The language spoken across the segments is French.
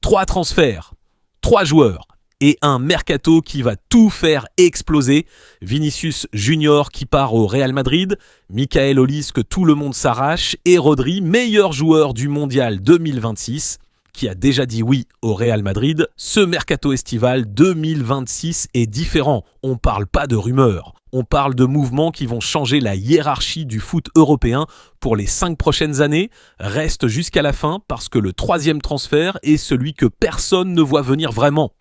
3 transferts, 3 joueurs et un mercato qui va tout faire exploser. Vinicius Junior qui part au Real Madrid, Michael Olise que tout le monde s'arrache et Rodri, meilleur joueur du mondial 2026, qui a déjà dit oui au Real Madrid. Ce mercato estival 2026 est différent. On parle pas de rumeurs. On parle de mouvements qui vont changer la hiérarchie du foot européen pour les 5 prochaines années. Reste jusqu'à la fin parce que le 3e transfert est celui que personne ne voit venir vraiment.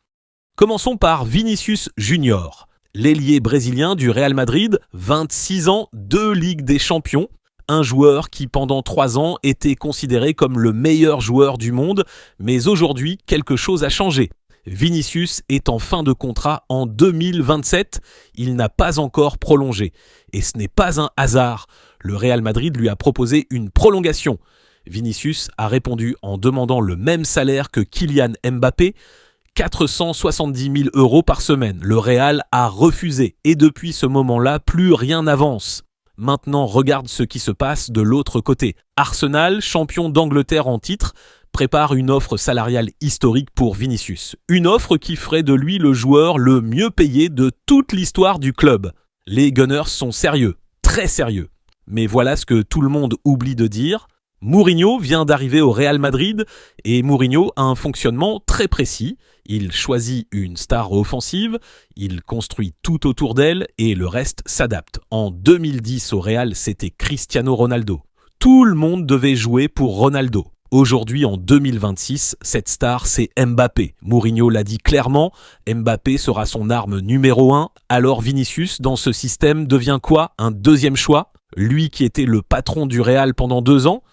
Commençons par Vinicius Junior, l'ailier brésilien du Real Madrid, 26 ans, 2 Ligues des Champions. Un joueur qui pendant 3 ans était considéré comme le meilleur joueur du monde, mais aujourd'hui quelque chose a changé. Vinicius est en fin de contrat en 2027, il n'a pas encore prolongé. Et ce n'est pas un hasard, le Real Madrid lui a proposé une prolongation. Vinicius a répondu en demandant le même salaire que Kylian Mbappé, 470 000 € par semaine. Le Real a refusé et depuis ce moment-là, plus rien n'avance. Maintenant, regarde ce qui se passe de l'autre côté. Arsenal, champion d'Angleterre en titre, prépare une offre salariale historique pour Vinicius. Une offre qui ferait de lui le joueur le mieux payé de toute l'histoire du club. Les Gunners sont sérieux, très sérieux. Mais voilà ce que tout le monde oublie de dire. Mourinho vient d'arriver au Real Madrid et Mourinho a un fonctionnement très précis. Il choisit une star offensive, il construit tout autour d'elle et le reste s'adapte. En 2010 au Real, c'était Cristiano Ronaldo. Tout le monde devait jouer pour Ronaldo. Aujourd'hui, en 2026, cette star, c'est Mbappé. Mourinho l'a dit clairement, Mbappé sera son arme numéro 1. Alors Vinicius, dans ce système, devient quoi? Un 2e choix? Lui qui était le patron du Real pendant 2 ans?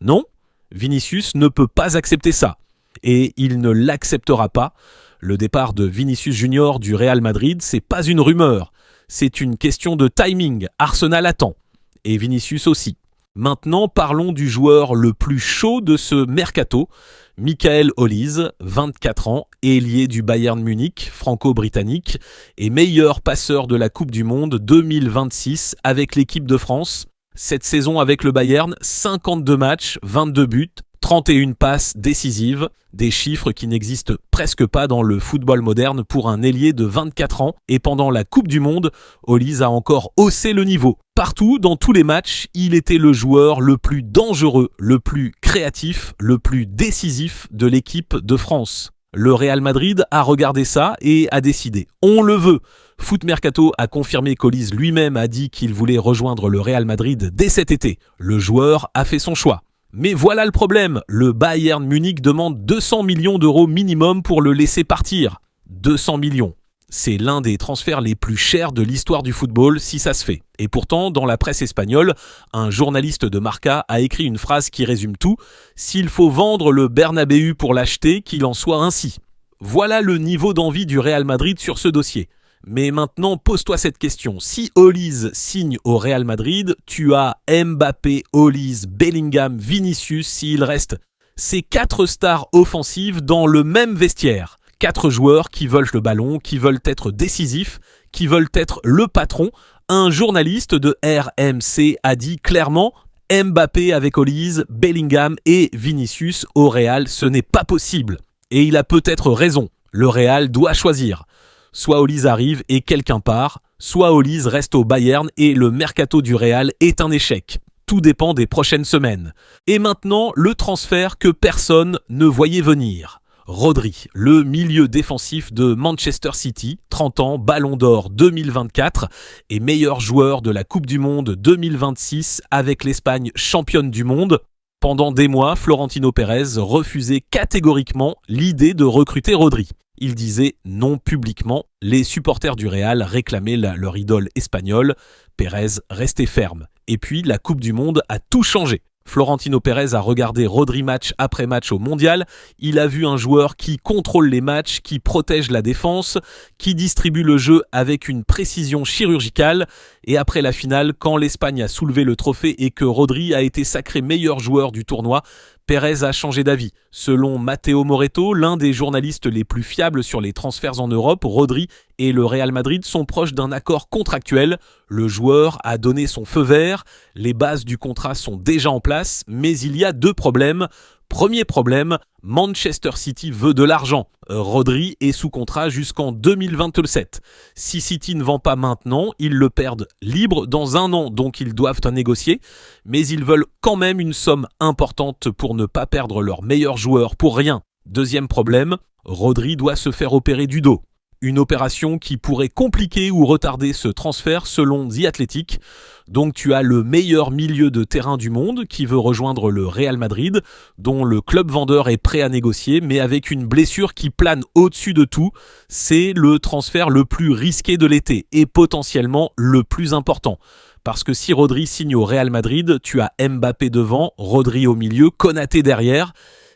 Non, Vinicius ne peut pas accepter ça. Et il ne l'acceptera pas. Le départ de Vinicius Junior du Real Madrid, c'est pas une rumeur. C'est une question de timing. Arsenal attend. Et Vinicius aussi. Maintenant, parlons du joueur le plus chaud de ce mercato. Michael Olise, 24 ans, ailier du Bayern Munich, franco-britannique, et meilleur passeur de la Coupe du Monde 2026 avec l'équipe de France. Cette saison avec le Bayern, 52 matchs, 22 buts, 31 passes décisives, des chiffres qui n'existent presque pas dans le football moderne pour un ailier de 24 ans. Et pendant la Coupe du Monde, Olise a encore haussé le niveau. Partout, dans tous les matchs, il était le joueur le plus dangereux, le plus créatif, le plus décisif de l'équipe de France. Le Real Madrid a regardé ça et a décidé. On le veut. Foot Mercato a confirmé qu'Olise lui-même a dit qu'il voulait rejoindre le Real Madrid dès cet été. Le joueur a fait son choix. Mais voilà le problème, le Bayern Munich demande 200 millions € minimum pour le laisser partir. 200 millions. C'est l'un des transferts les plus chers de l'histoire du football si ça se fait. Et pourtant, dans la presse espagnole, un journaliste de Marca a écrit une phrase qui résume tout. S'il faut vendre le Bernabéu pour l'acheter, qu'il en soit ainsi. Voilà le niveau d'envie du Real Madrid sur ce dossier. Mais maintenant, pose-toi cette question. Si Olise signe au Real Madrid, tu as Mbappé, Olise, Bellingham, Vinicius, s'il reste ces 4 stars offensives dans le même vestiaire. 4 joueurs qui veulent le ballon, qui veulent être décisifs, qui veulent être le patron. Un journaliste de RMC a dit clairement Mbappé avec Olise, Bellingham et Vinicius au Real, ce n'est pas possible. Et il a peut-être raison. Le Real doit choisir. Soit Olise arrive et quelqu'un part, soit Olise reste au Bayern et le mercato du Real est un échec. Tout dépend des prochaines semaines. Et maintenant, le transfert que personne ne voyait venir. Rodri, le milieu défensif de Manchester City, 30 ans, Ballon d'Or 2024 et meilleur joueur de la Coupe du Monde 2026 avec l'Espagne championne du monde. Pendant des mois, Florentino Pérez refusait catégoriquement l'idée de recruter Rodri. Il disait non publiquement. Les supporters du Real réclamaient leur idole espagnole. Pérez restait ferme. Et puis, la Coupe du Monde a tout changé. Florentino Pérez a regardé Rodri match après match au Mondial. Il a vu un joueur qui contrôle les matchs, qui protège la défense, qui distribue le jeu avec une précision chirurgicale. Et après la finale, quand l'Espagne a soulevé le trophée et que Rodri a été sacré meilleur joueur du tournoi, Pérez a changé d'avis. Selon Matteo Moretto, l'un des journalistes les plus fiables sur les transferts en Europe, Rodri et le Real Madrid sont proches d'un accord contractuel. Le joueur a donné son feu vert, les bases du contrat sont déjà en place, mais il y a 2 problèmes. Premier problème, Manchester City veut de l'argent. Rodri est sous contrat jusqu'en 2027. Si City ne vend pas maintenant, ils le perdent libre dans 1 an, donc ils doivent en négocier. Mais ils veulent quand même une somme importante pour ne pas perdre leur meilleur joueur pour rien. Deuxième problème, Rodri doit se faire opérer du dos. Une opération qui pourrait compliquer ou retarder ce transfert selon The Athletic. Donc tu as le meilleur milieu de terrain du monde qui veut rejoindre le Real Madrid, dont le club vendeur est prêt à négocier, mais avec une blessure qui plane au-dessus de tout. C'est le transfert le plus risqué de l'été et potentiellement le plus important. Parce que si Rodri signe au Real Madrid, tu as Mbappé devant, Rodri au milieu, Konaté derrière.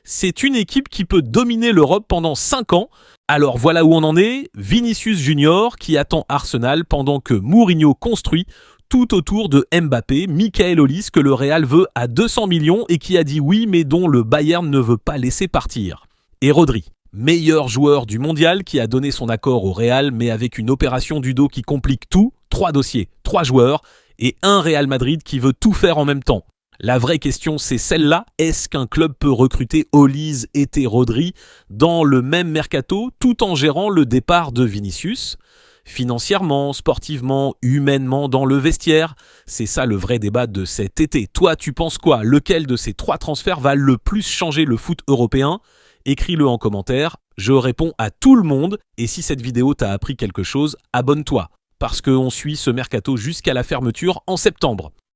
C'est une équipe qui peut dominer l'Europe pendant 5 ans. Alors voilà où on en est, Vinicius Junior qui attend Arsenal pendant que Mourinho construit tout autour de Mbappé, Michael Olise que le Real veut à 200 millions et qui a dit oui mais dont le Bayern ne veut pas laisser partir. Et Rodri, meilleur joueur du mondial qui a donné son accord au Real mais avec une opération du dos qui complique tout, 3 dossiers, 3 joueurs et un Real Madrid qui veut tout faire en même temps. La vraie question, c'est celle-là. Est-ce qu'un club peut recruter Olise et Rodri dans le même mercato tout en gérant le départ de Vinicius ? Financièrement, sportivement, humainement, dans le vestiaire ? C'est ça le vrai débat de cet été. Toi, tu penses quoi ? Lequel de ces 3 transferts va le plus changer le foot européen ? Écris-le en commentaire. Je réponds à tout le monde. Et si cette vidéo t'a appris quelque chose, abonne-toi. Parce qu'on suit ce mercato jusqu'à la fermeture en septembre.